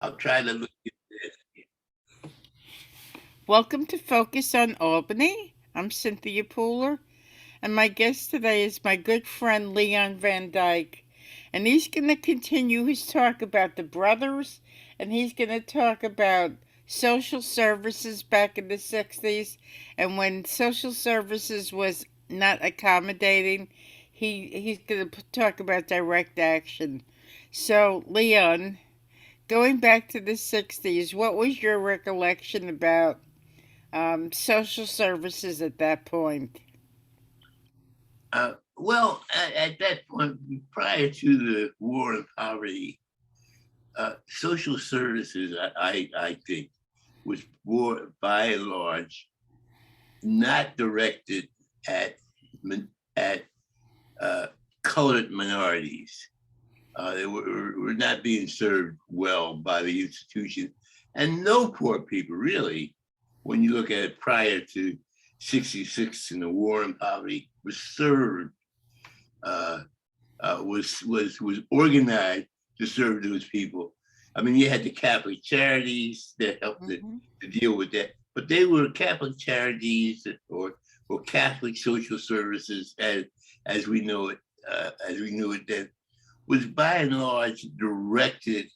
I'll try to look at this. Welcome to Focus on Albany. I'm Cynthia Pooler, and my guest today is my good friend Leon Van Dyke. And he's going to continue his talk about the brothers, and he's going to talk about social services back in the 60s, and when social services was not accommodating, he's going to talk about direct action. So, Leon, going back to the 60s, what was your recollection about social services at that point? Well, at that point, prior to the war on poverty, social services, I think, was more by and large not directed at at uh, colored minorities. They were not being served well by the institution, and no poor people really. When you look at it prior to '66 and the war on poverty, was served, uh, was organized to serve those people. I mean, you had the Catholic charities that helped Hmm. to deal with that, but they were Catholic charities or Catholic social services as we know it, as we knew it then, was by and large directed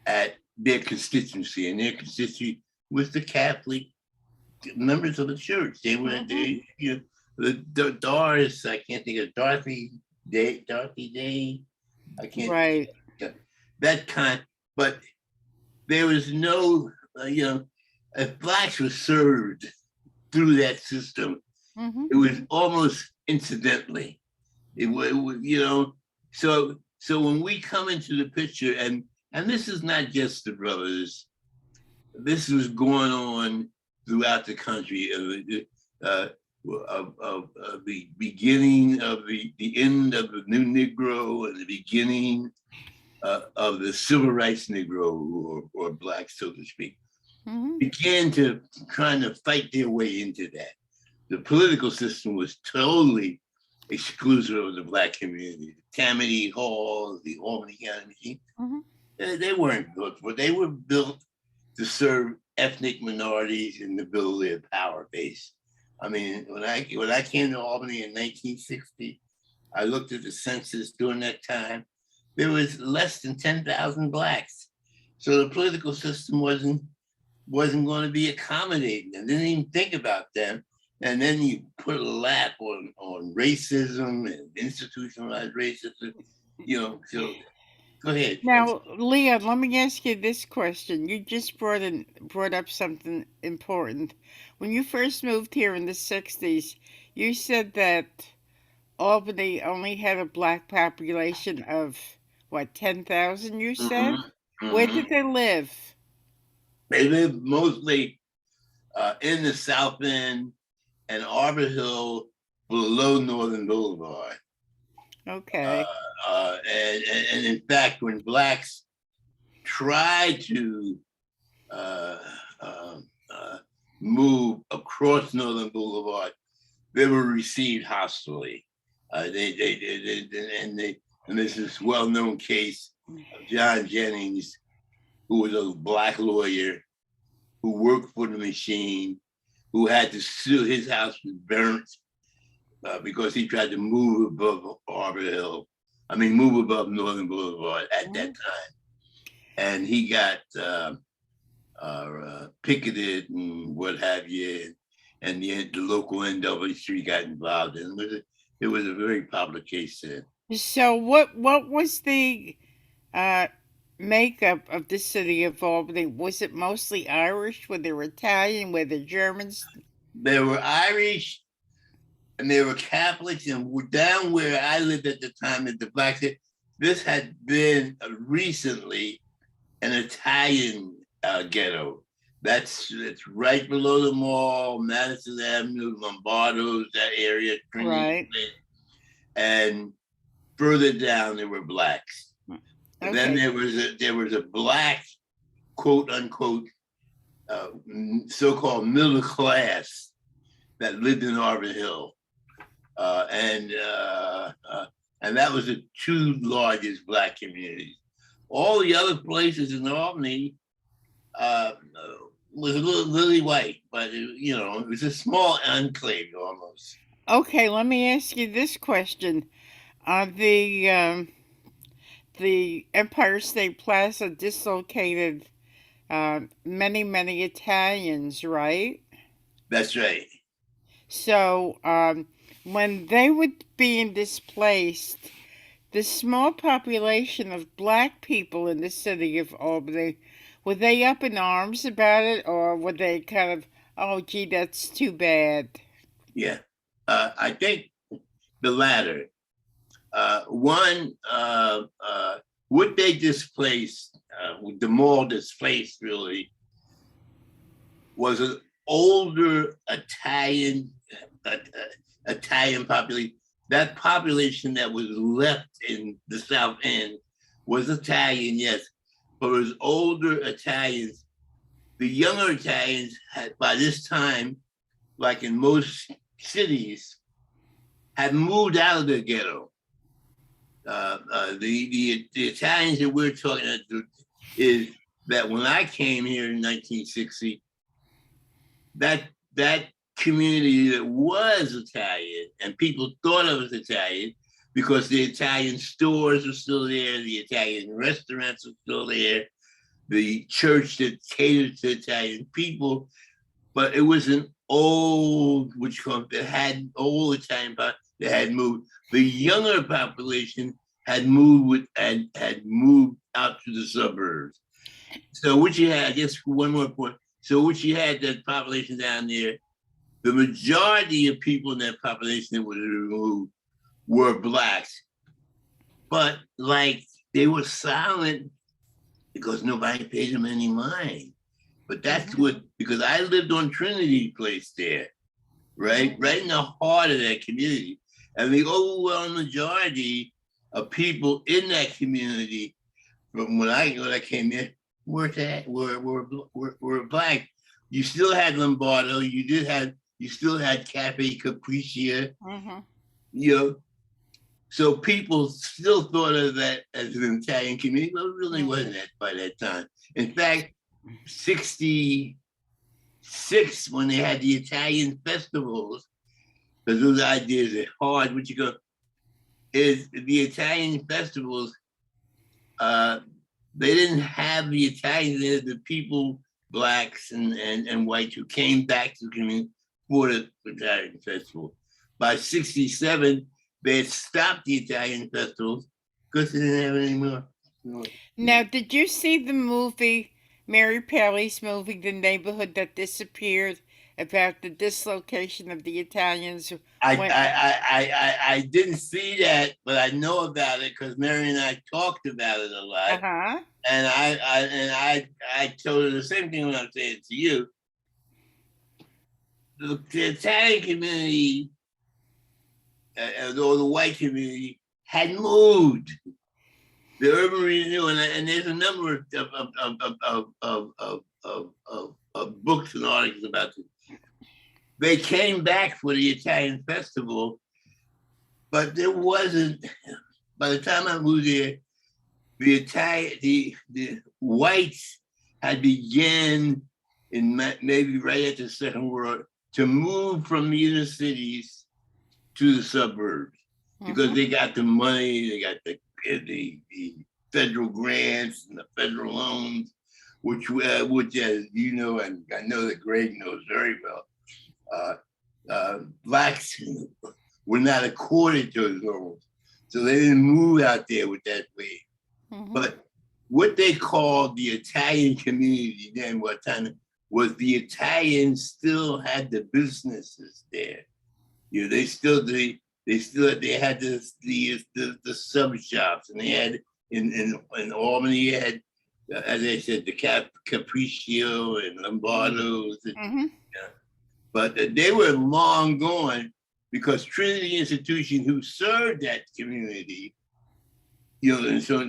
at their constituency, and their constituency was the Catholic members of the church. They were Hmm. they, you know, the Doris. I can't think of Dorothy Day. I can't Right. that kind. But there was no, if blacks were served through that system, Hmm. it was almost incidentally. It was, so when we come into the picture, and this is not just the brothers, this was going on throughout the country. Uh, of the beginning of the end of the new Negro and the beginning of the civil rights Negro or black, so to speak, Hmm. began to trying to fight their way into that. The political system was totally exclusive of the black community. The Tammany Hall, the Albany County Machine, Hmm. they weren't built for. They were built to serve ethnic minorities and to build their power base. I mean, when I came to Albany in 1960, I looked at the census during that time. There was less than 10,000 blacks, so the political system wasn't going to be accommodating and didn't even think about them. And then you put a lap on racism and institutionalized racism, So go ahead. Now, Leon, let me ask you this question. You just brought up something important. When you first moved here in the 60s, you said that Albany only had a black population of what, 10,000, you said? Mm-hmm. Where Mm-hmm. did they live? They live mostly in the South End and Arbor Hill below Northern Boulevard. Uh, Okay. and in fact, when blacks tried to uh, um, uh, move across Northern Boulevard, they were received hostilely. And there's this well-known case of John Jennings, who was a black lawyer who worked for the machine, who had to sue. His house was burnt because he tried to move above Arbor Hill. I mean, move above Northern Boulevard at that Mhm. time, and he got picketed and what have you, and the local NAACP got involved, and it was a very popular case then. So what was the uh, makeup of the city of Albany? Was it mostly Irish? Were there Italian? Were there Germans? There were Irish and there were Catholics, and down where I lived at the time at the Black City, this had been recently an Italian ghetto. That's right below the mall, Madison Avenue, Lombardo's, that area, Trinity Right. Place, and further down there were blacks. And then Okay. there was a black, quote unquote, uh, so-called middle class that lived in Arbor Hill, uh, and uh, uh, and that was the two largest black communities. All the other places in Albany uh, was a little lily white, but it was a small enclave almost. Okay, let me ask you this question. The Empire State Plaza dislocated many, many Italians, right? That's right. So when they were being displaced, the small population of black people in the city of Albany, were they up in arms about it, or were they kind of, oh, gee, that's too bad? Yeah. I think the latter. One, what they displaced, the mall displaced really, was an older uh, Italian population. That population that was left in the South End was Italian, yes, but it was older Italians. The younger Italians had, by this time, like in most cities, had moved out of the ghetto. The Italians that we're talking about is that when I came here in 1960, that that community that was Italian and people thought of as Italian because the Italian stores are still there, the Italian restaurants are still there, the church that catered to Italian people, but it was an old, which that had old Italian that had moved. The younger population had moved and had moved out to the suburbs. So what you had, I guess one more point. So what you had, that population down there, the majority of people in that population that were removed were blacks, but like they were silent because nobody paid them any mind. But that's Mm-hmm. what, because I lived on Trinity Place there, right? Mm-hmm. Right in the heart of that community. And the overwhelming majority of people in that community, from when I came in, were black. You still had Lombardo, you still had Cafe Capricia, Mm-hmm. you know. So people still thought of that as an Italian community, but it really Mm-hmm. wasn't that by that time. In fact, 66, when they had the Italian festivals, because those ideas are hard, what you go, is the Italian festivals, uh, they didn't have the Italians, the people, blacks and whites who came back to the community for the Italian festival. By 67, they had stopped the Italian festivals because they didn't have any more. Now, did you see the movie, Mary Paley's movie, The Neighborhood That Disappeared, about the dislocation of the Italians who I, I, went? I didn't see that, but I know about it because Mary and I talked about it a lot. Uh huh. And I told her the same thing when I'm saying to you. The Italian community or the white community had moved. The urban renewal, and there's a number of books and articles about this. They came back for the Italian festival, but there wasn't. By the time I moved there, the whites had began in maybe right at the Second World to move from the inner cities to the suburbs because Mm-hmm. they got the money, they got the federal grants and the federal loans, which as you know, and I know that Greg knows very well, blacks were not accorded those loans, so they didn't move out there with that way. Mm-hmm. But what they called the Italian community then, what time was the Italians still had the businesses there. They had the sub shops, and they had in Albany, you had, as I said, the Capriccio and Lombardo's, Mm-hmm. but they were long gone because Trinity Institution, who served that community, and so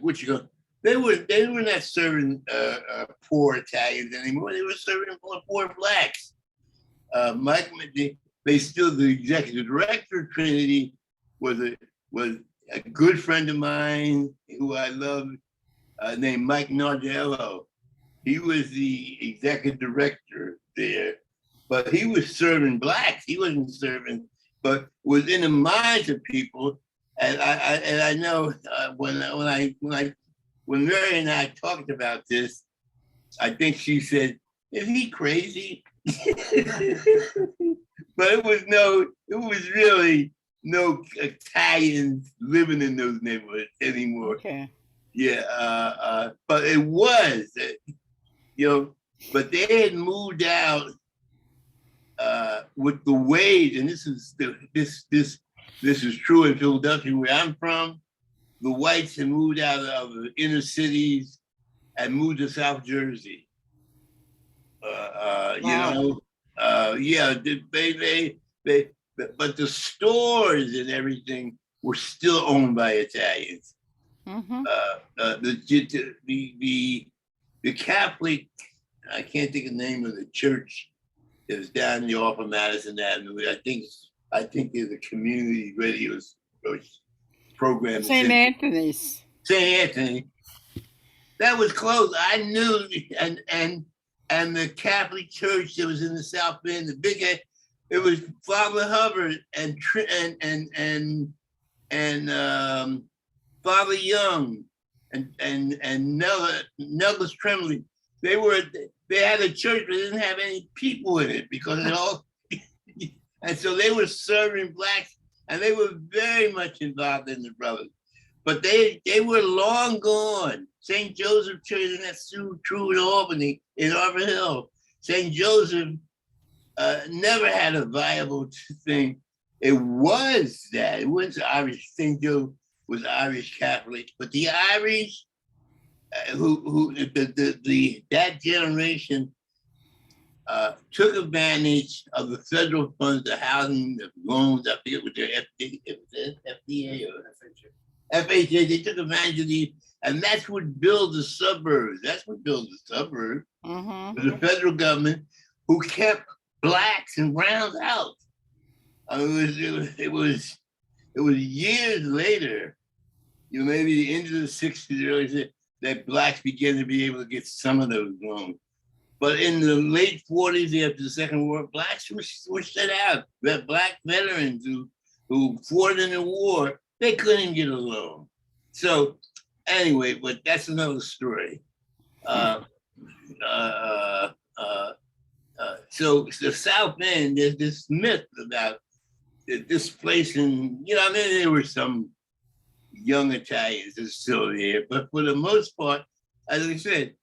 what you go, they were not serving poor Italians anymore. They were serving poor blacks. Mike, they still, the executive director of Trinity was a good friend of mine who I love, named Mike Nardello. He was the executive director there, but he was serving blacks. He wasn't serving, but was in the minds of people. And I know when Mary and I talked about this, I think she said, "Is he crazy?" But it was really no Italians living in those neighborhoods anymore. Okay. Yeah, but it was, you know, but they had moved out with the wage, and this is true in Philadelphia, where I'm from. The whites had moved out of the inner cities and moved to South Jersey. You Wow. know, yeah, they, but the stores and everything were still owned by Italians. Mm-hmm. The Catholic, I can't think of the name of the church. It was down the off of Madison Avenue. I think there's a community radio program. St. Anthony's. St. Anthony. That was close. I knew, and the Catholic church that was in the South End, the big, it was Father Hubbard and Father Young and Nellis Tremblay. They had a church but didn't have any people in it because it all, and so they were serving blacks, and they were very much involved in the brothers. But they were long gone. St. Joseph Church, and that's true in Albany, in Arbor Hill. St. Joseph never had a viable thing. It was Irish. St. Joe was Irish Catholic, but the Irish, that generation took advantage of the federal funds, the housing, the loans. I forget what their FDA or FHA. They took advantage of these, and that's what built the suburbs. That's what built the suburbs. Mm-hmm. The federal government, who kept blacks and browns out. It was years later, maybe the end of the 60s, early 60s, that blacks began to be able to get some of those loans. But in the late 40s, after the Second War, blacks were shut out. The black veterans who fought in the war, they couldn't get a loan. So anyway, but that's another story. So the South End, there's this myth about this place, and there were some young Italians that are still there, but for the most part, as I said,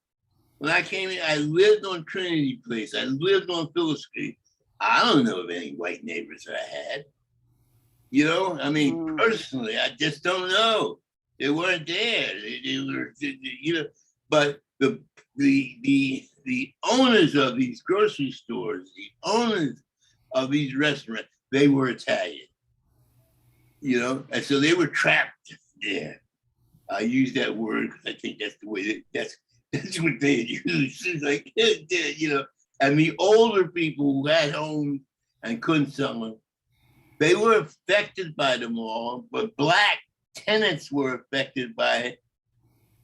when I came in, I lived on Trinity Place. I lived on Phillip Street. I don't know of any white neighbors that I had. Personally, I just don't know. They weren't there. They were, but the owners of these grocery stores, the owners of these restaurants, they were Italian. And so they were trapped there. I use that word because I think that's the way that's what they use. It's like, and the older people who had homes and couldn't sell them, they were affected by them all, but black tenants were affected by it.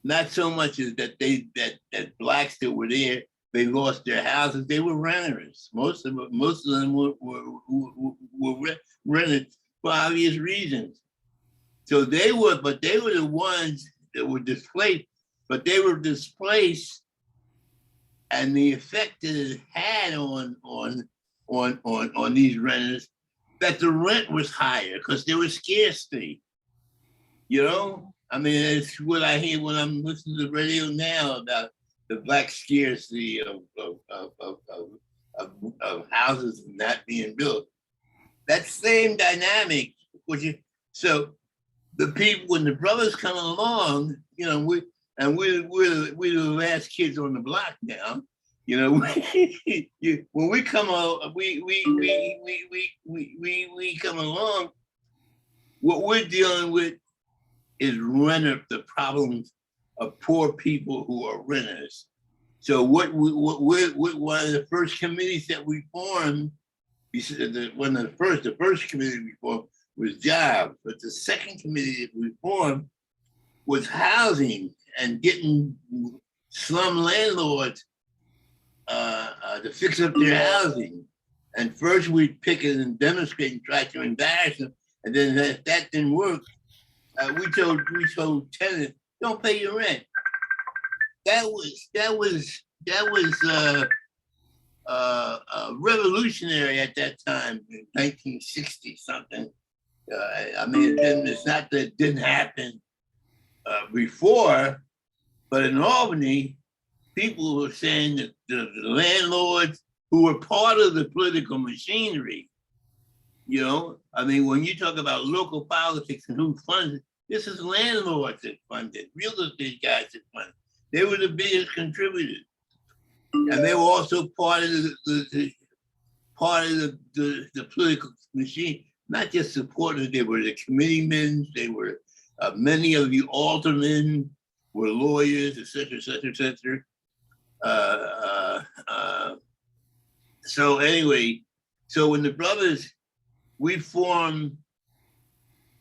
Not so much as that that blacks that were there, they lost their houses. They were renters. Most of them were rented for obvious reasons. So they were the ones that were displaced. But they were displaced, and the effect that it had on these renters, that the rent was higher because there was scarcity. It's what I hear when I'm listening to the radio now about the black scarcity of houses not being built. That same dynamic, so the people, when the brothers come along, we're the last kids on the block now. When we come out, we come along. What we're dealing with is the problems of poor people who are renters. So what one of the first committees that we formed, the first committee we formed was jobs. But the second committee that we formed was housing and getting slum landlords to fix up their housing. And first we'd pick it and demonstrate and try to embarrass them. And then if that didn't work, we told tenants, don't pay your rent. That was revolutionary at that time in 1960 something. I mean, it's not that it didn't happen before, but in Albany, people were saying that the landlords who were part of the political machinery, you know, I mean, when you talk about local politics and who funds it, this is landlords that fund it, real estate guys that fund it. They were the biggest contributors. And they were also part of the political machine, not just supporters, they were the committeemen, they were many of the aldermen were lawyers, et cetera, et cetera, et cetera. So anyway, so when the brothers, we formed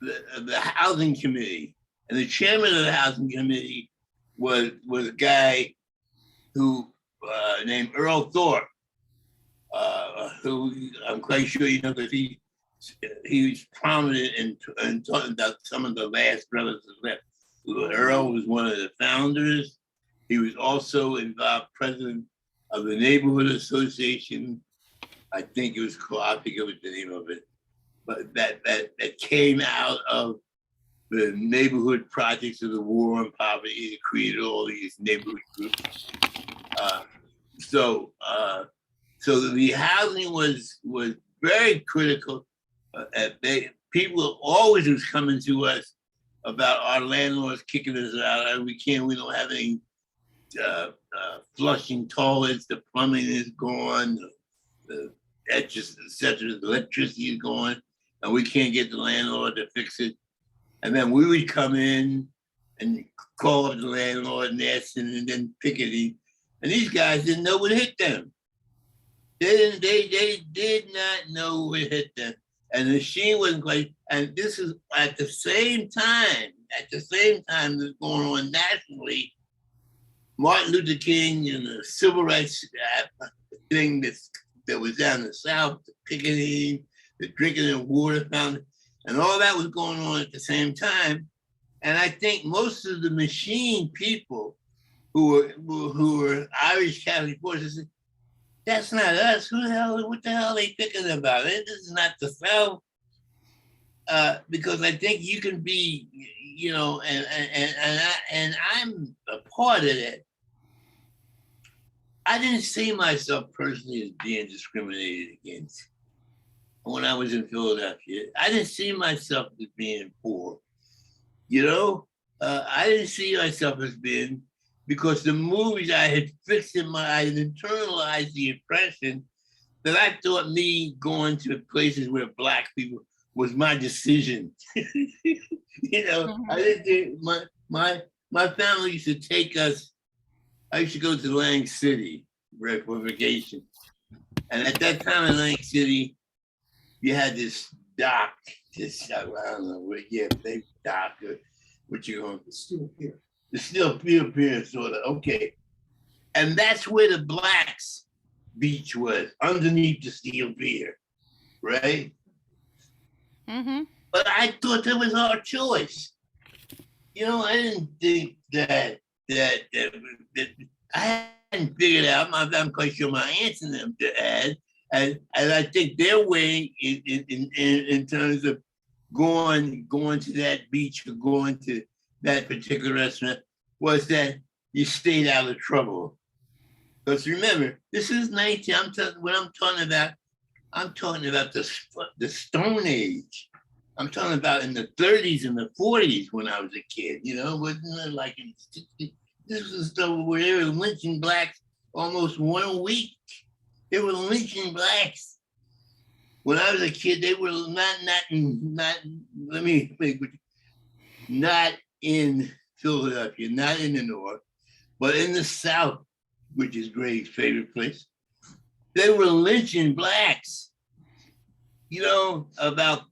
the housing committee, and the chairman of the housing committee was a guy who named Earl Thorpe, who I'm quite sure you know because he was prominent in talking about some of the last brothers that left. Earl was one of the founders. He was also involved president of the neighborhood association. I think it was called, I forget what the name of it, but that came out of the neighborhood projects of the war on poverty. It created all these neighborhood groups. So the housing was very critical. People always was coming to us about our landlords kicking us out. We don't have any flushing toilets. The plumbing is gone. The etches, etc. The electricity is gone, and we can't get the landlord to fix it. And then we would come in and call up the landlord and ask him, and then picketing. And these guys didn't know what hit them. They did not know what hit them. And the machine wasn't quite, and this is at the same time that's going on nationally, Martin Luther King and the civil rights thing that was down in the South, the picketing, the drinking of water fountain, and all that was going on at the same time. And I think most of the machine people who were Irish Catholic forces said, that's not us. What the hell are they thinking about? This is not the South. Because I think you can be, you know, and I'm a part of that. I didn't see myself personally as being discriminated against when I was in Philadelphia. I didn't see myself as being poor. You know, I didn't see myself as being, because the movies I had fixed I had internalized the impression that I thought me going to places where Black people was my decision. You know, I didn't think my family used to take us. I used to go to Lang City for vacation, and at that time in Lang City, you had this dock. I don't know what, they dock or what you going? It's still here. It's still here, sort of. Okay, and that's where the Blacks beach was, underneath the steel pier, right? Mm-hmm. But I thought that was our choice. You know, I didn't think that I hadn't figured out. I'm quite sure my aunts and them had, and I think their way in terms of going to that beach or going to that particular restaurant was that you stayed out of trouble. Because remember, this is 19. I'm talking about the Stone Age. I'm talking about in the 30s and the 40s when I was a kid. You know, it wasn't like in the 60s. This was stuff where they were lynching Blacks almost 1 week. They were lynching Blacks. When I was a kid, they were not in Philadelphia, not in the North, but in the South, which is Gray's favorite place. They were lynching Blacks, you know, about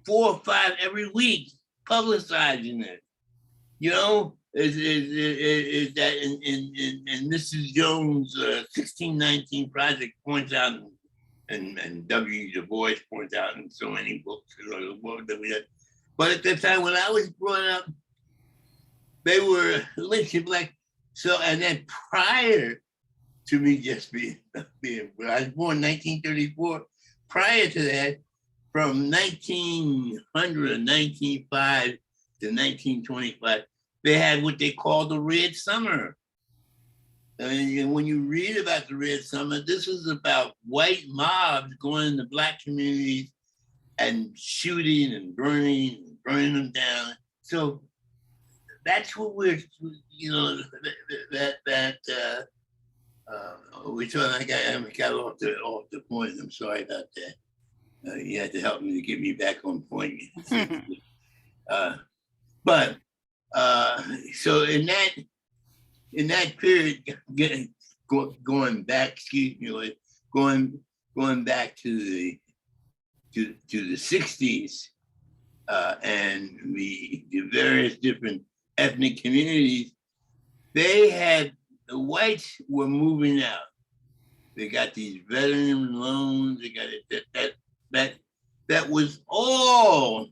4 or 5 every week, publicizing it. You know, is that in Mrs. Jones' 1619 project points out, and W. Du Bois points out in so many books, that we had. But at the time when I was growing up, they were lynching black. So, and then prior to me just being, I was born in 1934. Prior to that, from 1900 and 1905 to 1925, they had what they called the Red Summer. And when you read about the Red Summer, this is about white mobs going into black communities and shooting and burning them down. So that's what we're, we're talking. I got off the point. I'm sorry about that. You had to help me to get me back on point. But so in that period, going back, going back to the 60s, and the various different ethnic communities, the whites were moving out. They got these veteran loans. They got it. That was all.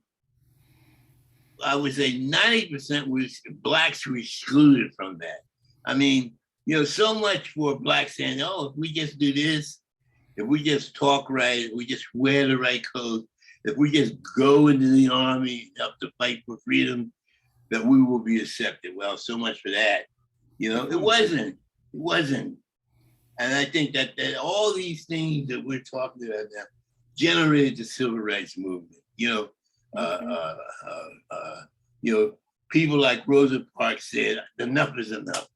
I would say 90% was blacks were excluded from that. I mean, so much for blacks saying, "Oh, if we just do this, if we just talk right, if we just wear the right clothes, if we just go into the army, help to fight for freedom, that we will be accepted." Well, so much for that. It wasn't. And I think that all these things that we're talking about now generated the civil rights movement. People like Rosa Parks said, "Enough is enough."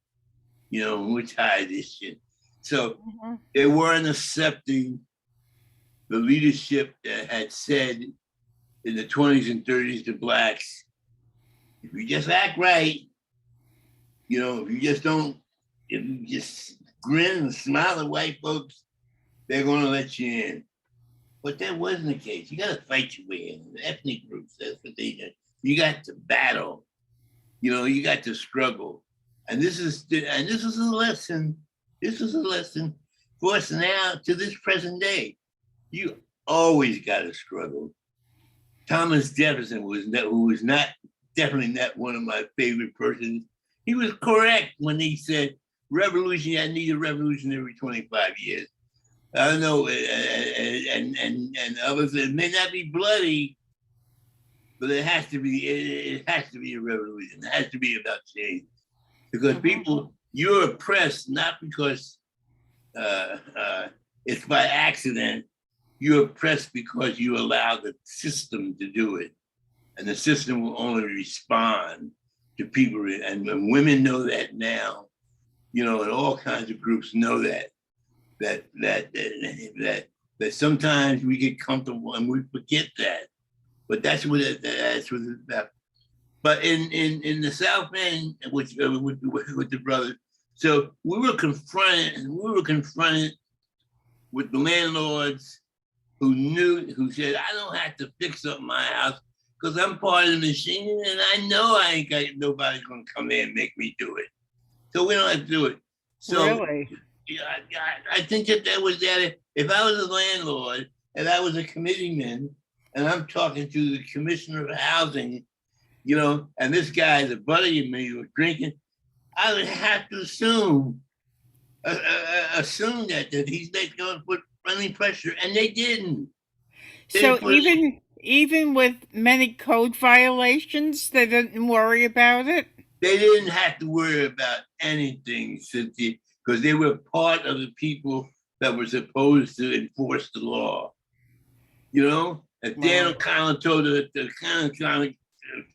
We're tired of this shit. So they weren't accepting the leadership that had said in the 20s and 30s to blacks, if you just act right, if you just grin and smile at white folks, they're going to let you in. But that wasn't the case. You got to fight your way in. The ethnic groups, that's what they did. You got to battle. You got to struggle. And this is a lesson. This is a lesson for us now to this present day. You always got to struggle. Thomas Jefferson who was definitely not one of my favorite persons. He was correct when he said, "Revolution, I need a revolution every 25 years." I don't know, and others, it may not be bloody, but it has to be a revolution. It has to be about change. Because people, you're oppressed not because it's by accident. You're oppressed because you allow the system to do it. And the system will only respond to people. And women know that now, and all kinds of groups know that sometimes we get comfortable and we forget that. But that's what it's about. But in the South End, with the brothers, so we were confronted with the landlords who said, "I don't have to fix up my house because I'm part of the machine, and I know I ain't got nobody's gonna come in and make me do it. So we don't have to do it." So Really? I think that was that. If I was a landlord and I was a committeeman and I'm talking to the commissioner of housing, and this guy's a buddy of me who's drinking, I would have to assume that he's not going to put friendly pressure, and they didn't. So even with many code violations, they didn't worry about it? They didn't have to worry about anything, Cynthia, because they were part of the people that were supposed to enforce the law. And Dan O'Connell told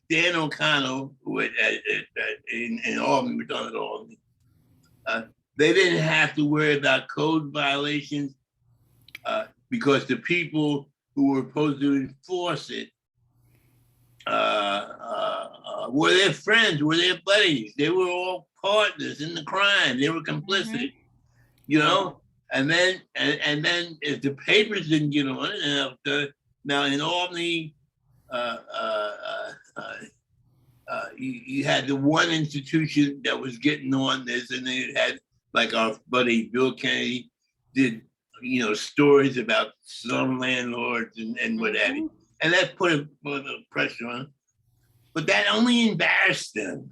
Dan O'Connell in Albany, we're talking about Albany, they didn't have to worry about code violations because the people who were supposed to enforce it were their friends, were their buddies. They were all partners in the crime. They were complicit, And then if the papers didn't get on it, now in Albany, uh, uh, you had the one institution that was getting on this, and then it had like our buddy Bill Kennedy did, stories about some landlords and what have you, Hmm. and that put a pressure on them. But that only embarrassed them.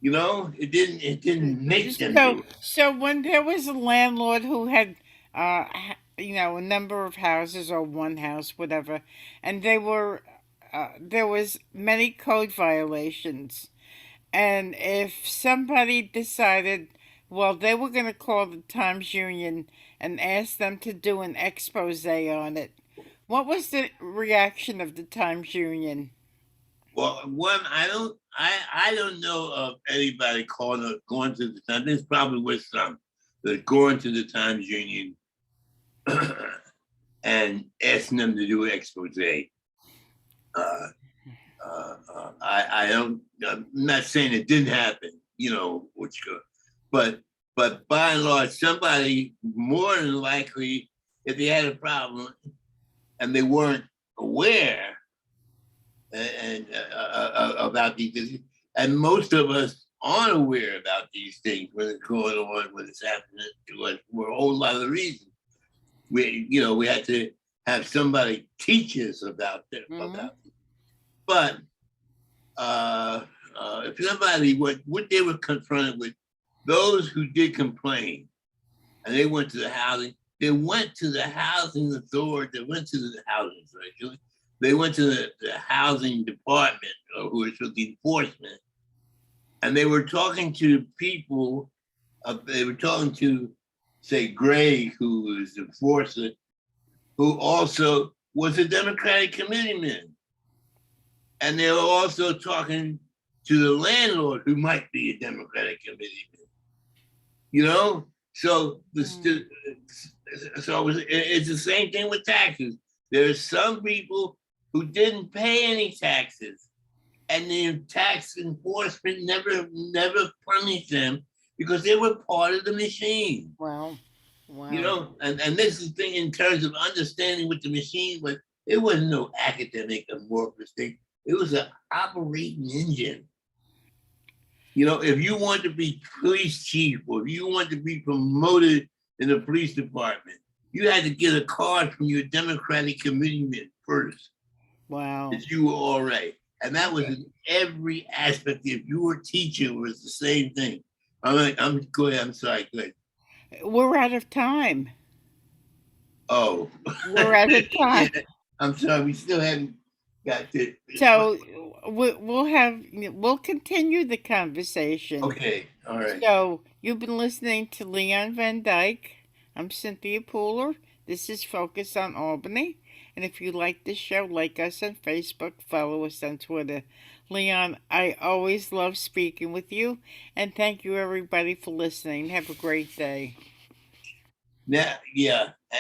It didn't make them So, do it. so when there was a landlord who had, a number of houses or one house, whatever, and there was many code violations, and if somebody decided, well, they were going to call the Times Union and ask them to do an expose on it, what was the reaction of the Times Union? Well, one, I don't know of anybody going to the Times. There's probably was some that going to the Times Union and asking them to do an expose. Uh, I don't. I'm not saying it didn't happen. But by and large, somebody more than likely, if they had a problem and they weren't aware about these things, and most of us aren't aware about these things when it's going on, when it's happening to us for a whole lot of reasons. We had to have somebody teach us about them. Hmm. But uh, if somebody what they were confronted with, those who did complain, and they went to the housing, they went to the housing authority, they went to the housing authority, they went to the housing department, who was with the enforcement, and they were talking to people. They were talking to, say, Gray, who was the enforcer, who also was a Democratic committeeman. And they were also talking to the landlord, who might be a Democratic committeeman. So it's the same thing with taxes. There's some people who didn't pay any taxes, and the tax enforcement never punished them because they were part of the machine. Wow. Wow. And this is the thing in terms of understanding what the machine was. It wasn't no academic amorphous thing. It was an operating engine. If you want to be police chief, or if you want to be promoted in the police department, you had to get a card from your Democratic committeeman first Wow. that you were all right. And that was Okay. in every aspect. If you were teaching, it was the same thing. I'm go ahead. I'm sorry. Go ahead. We're out of time. Oh, We're out of yeah. time. I'm sorry. We still haven't got to. So we'll continue the conversation. Okay. All right. So you've been listening to Leon Van Dyke. I'm Cynthia Pooler. This is Focus on Albany. And if you like this show, like us on Facebook, follow us on Twitter. Leon, I always love speaking with you. And thank you, everybody, for listening. Have a great day. Now, yeah.